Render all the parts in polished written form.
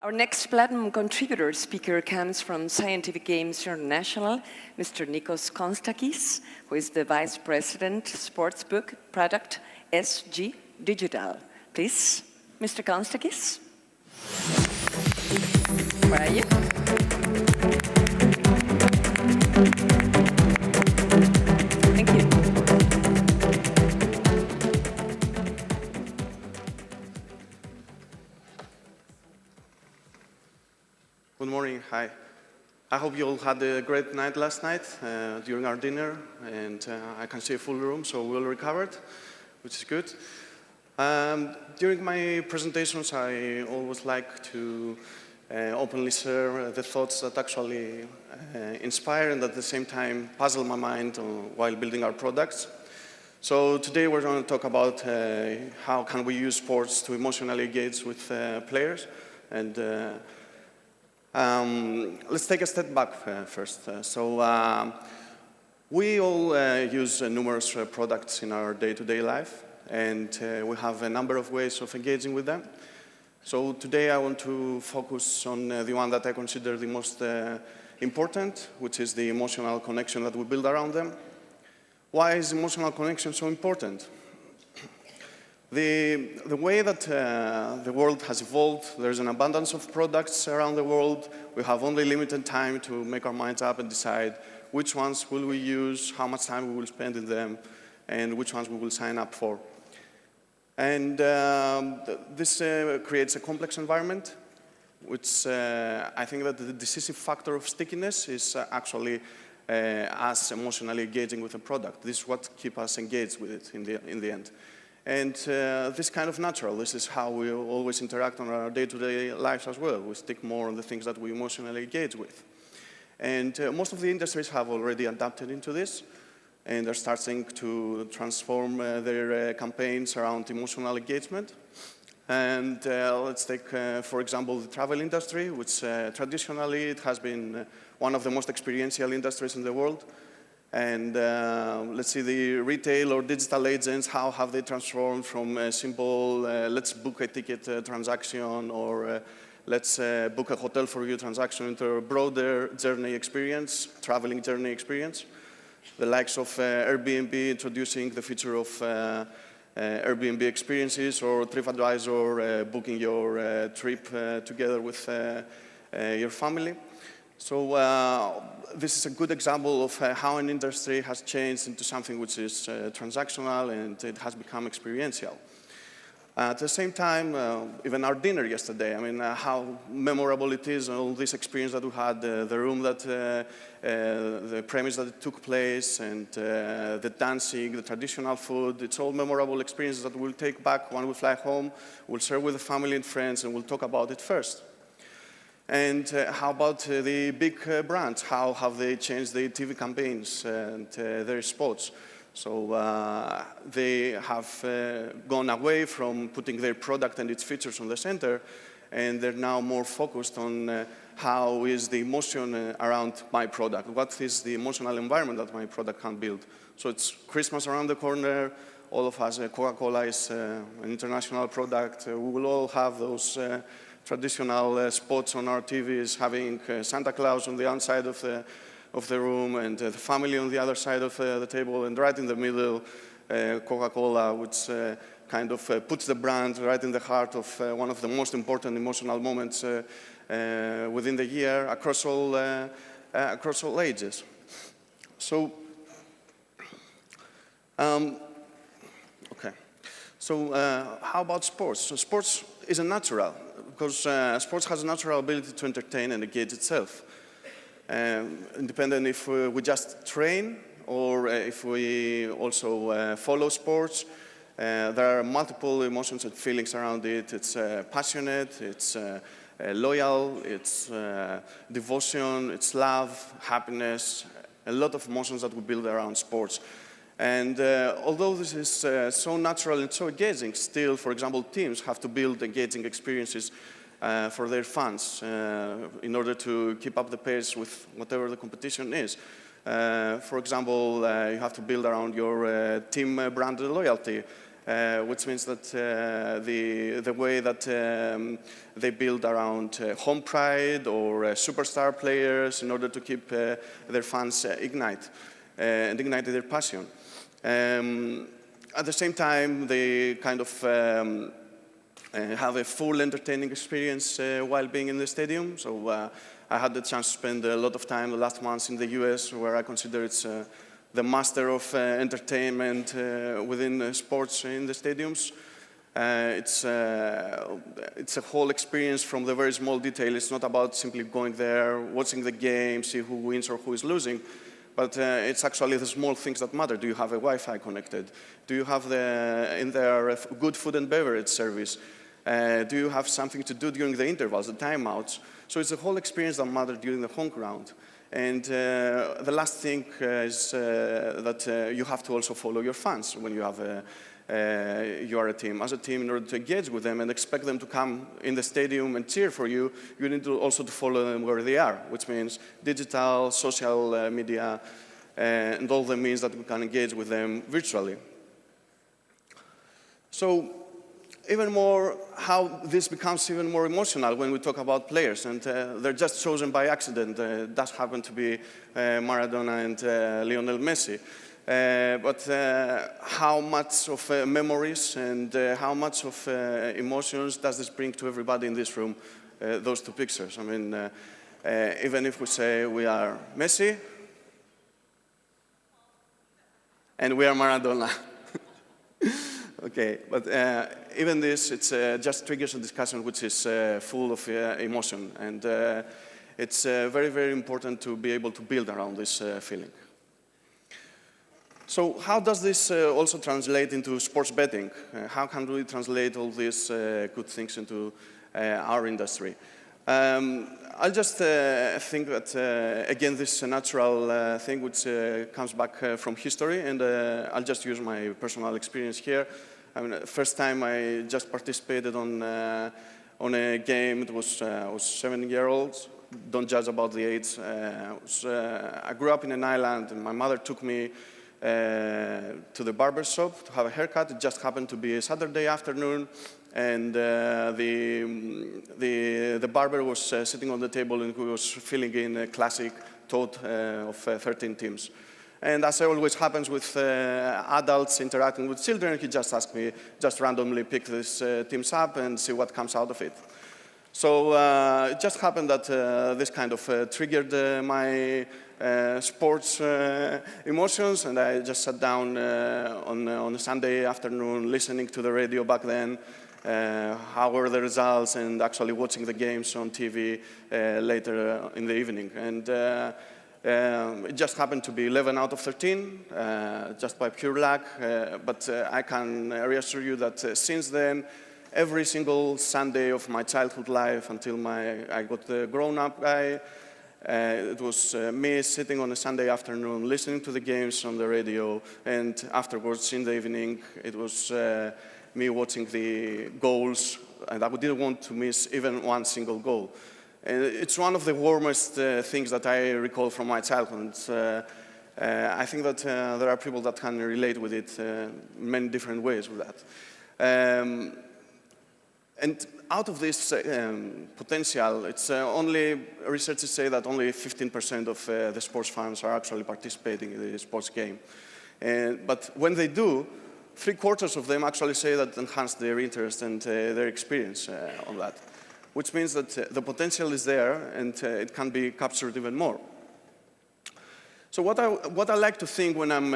Our next platinum contributor speaker comes from Scientific Games International, Mr. Nikos Konstakis, who is the Vice President, Sportsbook Product SG Digital. Please, Mr. Konstakis. Where are you? Thank you. Good morning. Hi. I hope you all had a great night last night during our dinner, and I can see a full room, so we'll recover it, which is good. During my presentations, I always like to openly share the thoughts that actually inspire and at the same time puzzle my mind while building our products. So today we're going to talk about how can we use sports to emotionally engage with players. And let's take a step back first. We all use numerous products in our day-to-day life, and we have a number of ways of engaging with them. So today I want to focus on the one that I consider the most important, which is the emotional connection that we build around them. Why is emotional connection so important? The way that the world has evolved, there's an abundance of products around the world. We have only limited time to make our minds up and decide which ones will we use, how much time we will spend in them, and which ones we will sign up for. And this creates a complex environment, which I think that the decisive factor of stickiness is actually us emotionally engaging with a product. This is what keeps us engaged with it in the end. And this is kind of natural. This is how we always interact on our day-to-day lives as well. We stick more on the things that we emotionally engage with. And most of the industries have already adapted into this, and they're starting to transform their campaigns around emotional engagement. And let's take, for example, the travel industry, which traditionally it has been one of the most experiential industries in the world. And let's see the retail or digital agents, how have they transformed from a simple let's book a ticket transaction or let's book a hotel for you transaction into a broader journey experience, traveling journey experience. The likes of Airbnb introducing the feature of Airbnb experiences, or TripAdvisor booking your trip together with your family. So this is a good example of how an industry has changed into something which is transactional, and it has become experiential. At the same time, even our dinner yesterday, I mean, how memorable it is, all this experience that we had, the room that, the premise that it took place, and the dancing, the traditional food, it's all memorable experiences that we'll take back when we fly home, we'll share with the family and friends, and we'll talk about it first. And how about the big brands? How have they changed their TV campaigns and their spots? So they have gone away from putting their product and its features on the center, and they're now more focused on how is the emotion around my product? What is the emotional environment that my product can build? So it's Christmas around the corner. All of us, Coca-Cola is an international product. We will all have those traditional spots on our TVs, having Santa Claus on the outside of the room and the family on the other side of the table, and right in the middle, Coca-Cola, which kind of puts the brand right in the heart of one of the most important emotional moments within the year across all ages. So, okay. So how about sports? So sports is a natural, because sports has a natural ability to entertain and engage itself. Independent if we just train or if we also follow sports, there are multiple emotions and feelings around it. It's passionate, it's loyal, it's devotion, it's love, happiness, a lot of emotions that we build around sports. And although this is so natural and so engaging, still, for example, teams have to build engaging experiences for their fans in order to keep up the pace with whatever the competition is. For example, you have to build around your team brand loyalty. which means that the way that they build around home pride or superstar players in order to keep their fans ignite and ignite their passion. At the same time, they kind of have a full entertaining experience while being in the stadium. So I had the chance to spend a lot of time the last months in the US, where I consider it's the master of entertainment within sports in the stadiums. It's a whole experience from the very small detail. It's not about simply going there, watching the game, see who wins or who is losing, but it's actually the small things that matter. Do you have a Wi-Fi connected? Do you have in there good food and beverage service? Do you have something to do during the intervals, the timeouts? So it's a whole experience that matters during the home ground. And the last thing is that you have to also follow your fans when you are a team. As a team, in order to engage with them and expect them to come in the stadium and cheer for you, you need to also to follow them where they are, which means digital, social media, and all the means that we can engage with them virtually. So even more, how this becomes even more emotional when we talk about players, and they're just chosen by accident. It does happen to be Maradona and Lionel Messi. But how much of memories and how much of emotions does this bring to everybody in this room, those two pictures? I mean, even if we say we are Messi and we are Maradona. Okay, but even this, it's just triggers a discussion which is full of emotion, and it's very, very important to be able to build around this feeling. So how does this also translate into sports betting? How can we translate all these good things into our industry? I'll just think that, again, this is a natural thing which comes back from history, and I'll just use my personal experience here. I mean, first time I just participated on a game, I was 7-year-old. Don't judge about the age. I grew up in an island, and my mother took me to the barber shop to have a haircut. It just happened to be a Saturday afternoon, and the barber was sitting on the table, and he was filling in a classic tote of 13 teams. And as always happens with adults interacting with children, he just asked me, just randomly pick these teams up and see what comes out of it. So it just happened that this kind of triggered my sports emotions, and I just sat down on a Sunday afternoon listening to the radio back then, how were the results, and actually watching the games on TV later in the evening. And it just happened to be 11 out of 13, just by pure luck, but I can reassure you that since then, every single Sunday of my childhood life until I got the grown-up guy, it was me sitting on a Sunday afternoon listening to the games on the radio, and afterwards in the evening it was me watching the goals, and I didn't want to miss even one single goal. It's one of the warmest things that I recall from my childhood. I think that there are people that can relate with it in many different ways with that. And out of this potential, it's only researchers say that only 15% of the sports fans are actually participating in the sports game. But when they do, 3/4 of them actually say that enhance their interest and their experience on that, which means that the potential is there and it can be captured even more. So what I like to think when I'm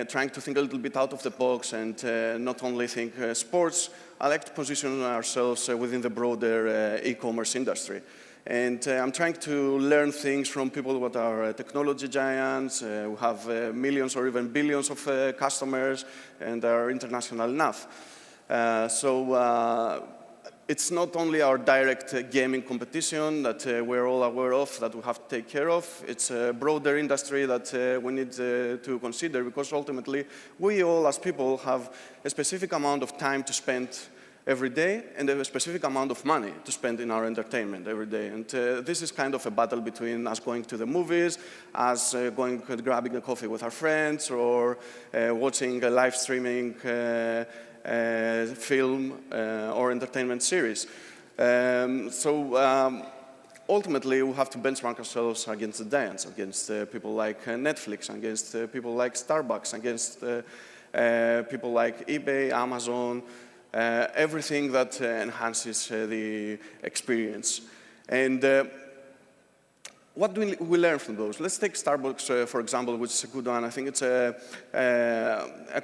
trying to think a little bit out of the box and not only think sports, I like to position ourselves within the broader e-commerce industry. And I'm trying to learn things from people that are technology giants, who have millions or even billions of customers and are international enough. It's not only our direct gaming competition that we're all aware of, that we have to take care of. It's a broader industry that we need to consider, because ultimately we all as people have a specific amount of time to spend every day and a specific amount of money to spend in our entertainment every day. And this is kind of a battle between us going to the movies, us going grabbing a coffee with our friends, or watching a live streaming film or entertainment series. Ultimately, we have to benchmark ourselves against the giants, against people like Netflix, against people like Starbucks, against people like eBay, Amazon, everything that enhances the experience. And what do we learn from those? Let's take Starbucks, for example, which is a good one. I think it's a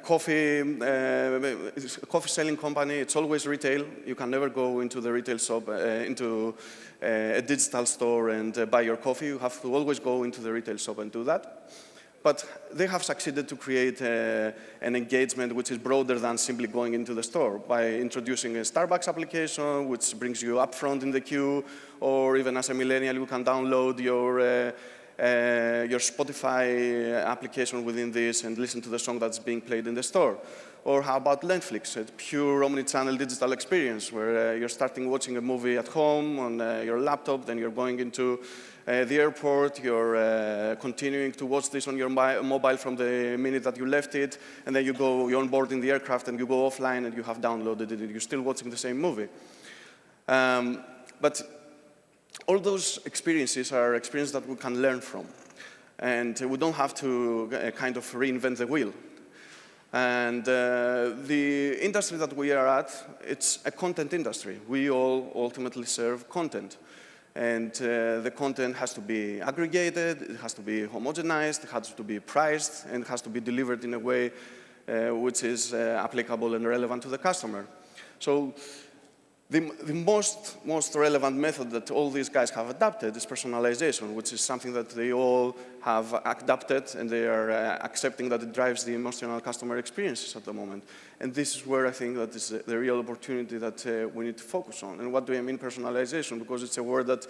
coffee selling company. It's always retail. You can never go into the retail shop, into a digital store and buy your coffee. You have to always go into the retail shop and do that. But they have succeeded to create an engagement which is broader than simply going into the store by introducing a Starbucks application, which brings you up front in the queue, or even as a millennial, you can download your Spotify application within this and listen to the song that's being played in the store. Or how about Netflix, a pure omni-channel digital experience where you're starting watching a movie at home on your laptop, then you're going into the airport, you're continuing to watch this on your mobile from the minute that you left it, and then you're on board in the aircraft and you go offline and you have downloaded it and you're still watching the same movie. But all those experiences are experiences that we can learn from. And we don't have to kind of reinvent the wheel. And the industry that we are at, it's a content industry. We all ultimately serve content. And the content has to be aggregated, it has to be homogenized, it has to be priced, and it has to be delivered in a way which is applicable and relevant to the customer. So the most relevant method that all these guys have adapted is personalization, which is something that they all have adapted, and they are accepting that it drives the emotional customer experiences at the moment. And this is where I think that is the real opportunity that we need to focus on. And what do I mean personalization? Because it's a word that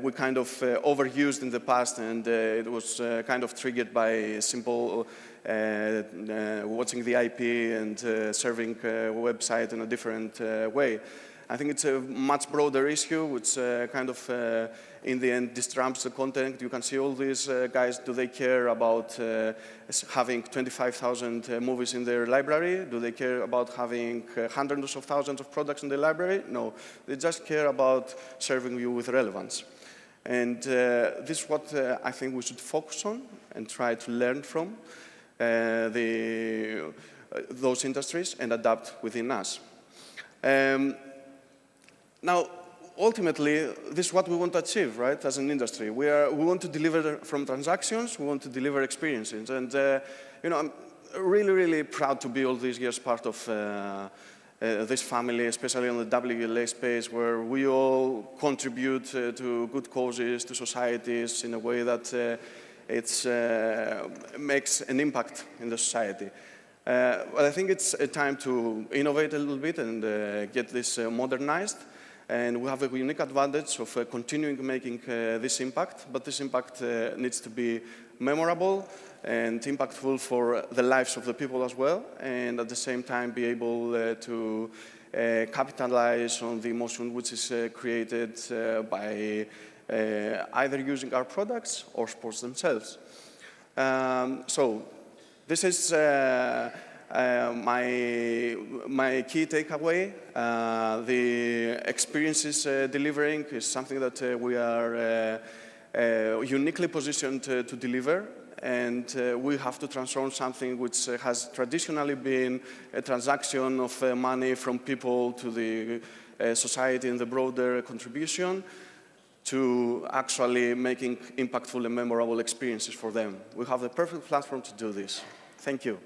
we kind of overused in the past, and it was kind of triggered by simple watching the IP and serving a website in a different way. I think it's a much broader issue, which kind of, in the end, disrupts the content. You can see all these guys, do they care about having 25,000 movies in their library? Do they care about having hundreds of thousands of products in their library? No, they just care about serving you with relevance. And this is what I think we should focus on and try to learn from those industries and adapt within us. Now, ultimately, this is what we want to achieve, right, as an industry. We want to deliver from transactions, we want to deliver experiences. And, I'm really, really proud to be all these years part of this family, especially on the WLA space, where we all contribute to good causes, to societies in a way that it makes an impact in the society. But I think it's a time to innovate a little bit and get this modernized. And we have a unique advantage of continuing making this impact, but this impact needs to be memorable and impactful for the lives of the people as well, and at the same time be able to capitalize on the emotion which is created by either using our products or sports themselves. So this is my key takeaway. The experiences delivering is something that we are uniquely positioned to deliver, and we have to transform something which has traditionally been a transaction of money from people to the society and the broader contribution, to actually making impactful and memorable experiences for them. We have the perfect platform to do this. Thank you.